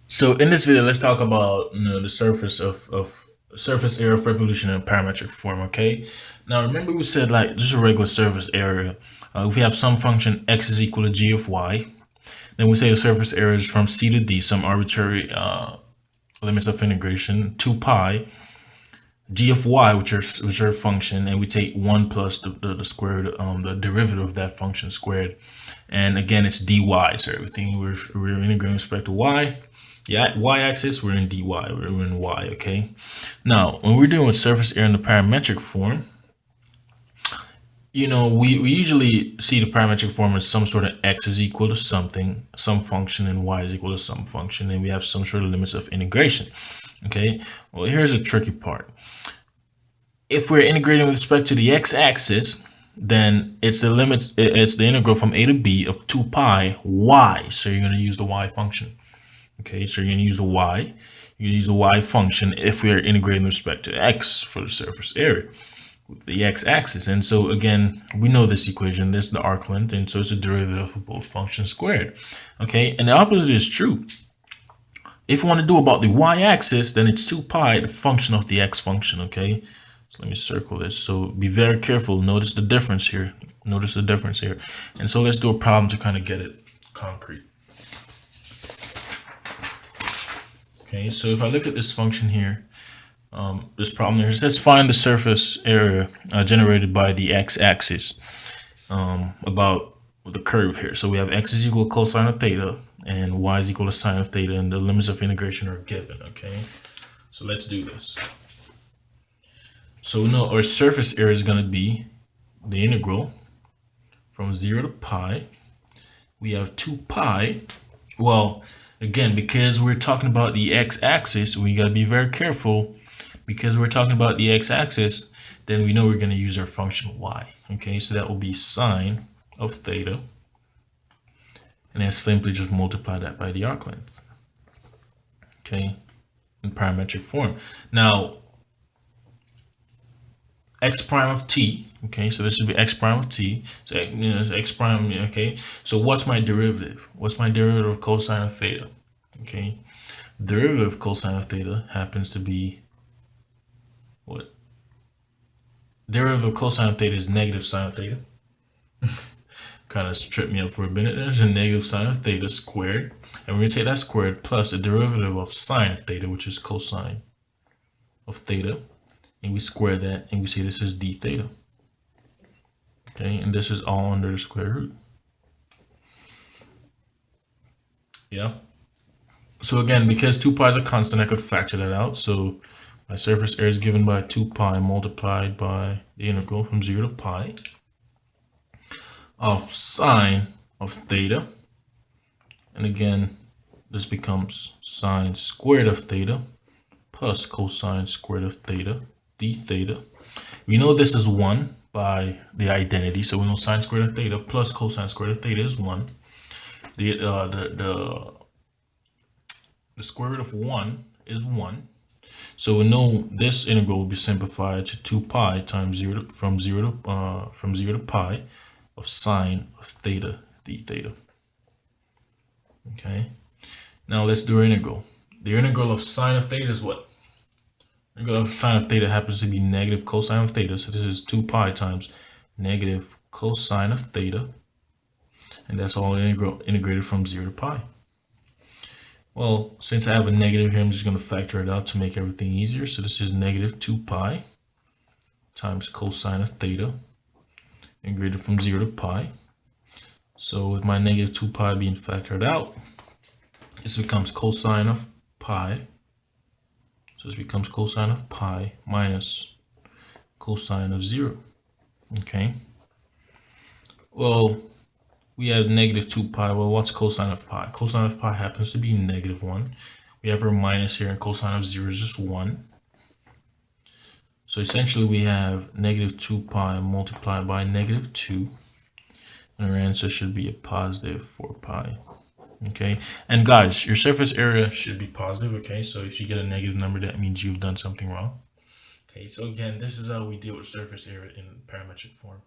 So in this video, let's talk about the surface area of revolution in parametric form. Okay. Now remember we said like just a regular surface area. If we have some function x is equal to g of y, then we say the surface area is from c to d, some arbitrary limits of integration, 2 pi g of y, which are a function, and we take 1 plus the squared the derivative of that function squared, and again it's dy. So everything we're integrating with respect to y. Yeah, y-axis, we're in dy, we're in y, okay? Now, when we're dealing with surface area in the parametric form, we usually see the parametric form as some sort of x is equal to something, some function, and y is equal to some function, and we have some sort of limits of integration, okay? Well, here's the tricky part. If we're integrating with respect to the x-axis, then it's the integral from a to b of 2 pi y, so you're going to use the y function. Okay, so you're going to use the y. You're going to use the y function if we are integrating with respect to x for the surface area with the x-axis. And so again, we know this equation. This is the arc length, and so it's a derivative of both functions squared. Okay, and the opposite is true. If you want to do about the y-axis, then it's 2 pi, the function of the x function. Okay, so let me circle this. So be very careful. Notice the difference here. Notice the difference here. And so let's do a problem to kind of get it concrete. Okay, so if I look at this function here, this problem here, it says find the surface area generated by the x-axis about the curve here. So we have x is equal to cosine of theta and y is equal to sine of theta, and the limits of integration are given. Okay, so let's do this. So we know our surface area is going to be the integral from 0 to pi. We have 2 pi. Well, again, because we're talking about the x-axis, we got to be very careful. Because we're talking about the x-axis, then we know we're going to use our function y. Okay, so that will be sine of theta. And then simply just multiply that by the arc length. Okay, in parametric form. Now, x prime of t. Okay, so this would be x prime of t. So x prime. Okay, so what's my derivative? What's my derivative of cosine of theta? Okay, derivative of cosine of theta happens to be what? Derivative of cosine of theta is negative sine of theta. Kind of tripped me up for a minute. There's a negative sine of theta squared, and we're going to take that squared plus the derivative of sine of theta, which is cosine of theta, and we square that, and we see this is d theta. Okay, and this is all under the square root. Yeah. So again, because 2 pi is a constant, I could factor that out. So my surface area is given by 2 pi multiplied by the integral from 0 to pi of sine of theta. And again, this becomes sine squared of theta plus cosine squared of theta, d theta. We know this is 1 by the identity. So we know sine squared of theta plus cosine squared of theta is 1. The square root of 1 is 1. So we know this integral will be simplified to 2 pi times 0 from 0 to pi of sine of theta d theta. Okay. Now let's do our integral. The integral of sine of theta is what? The integral of sine of theta happens to be negative cosine of theta. So this is 2 pi times negative cosine of theta. And that's all integrated from 0 to pi. Well, since I have a negative here, I'm just going to factor it out to make everything easier. So this is negative 2 pi times cosine of theta, integrated from 0 to pi. So with my negative 2 pi being factored out, this becomes cosine of pi. So this becomes cosine of pi minus cosine of 0. Okay. Well, we have negative 2 pi. Well, what's cosine of pi? Cosine of pi happens to be negative 1. We have our minus here, and cosine of 0 is just 1. So essentially, we have negative 2 pi multiplied by negative 2. And our answer should be a positive 4 pi. Okay. And guys, your surface area should be positive. Okay. So if you get a negative number, that means you've done something wrong. Okay. So again, this is how we deal with surface area in parametric form.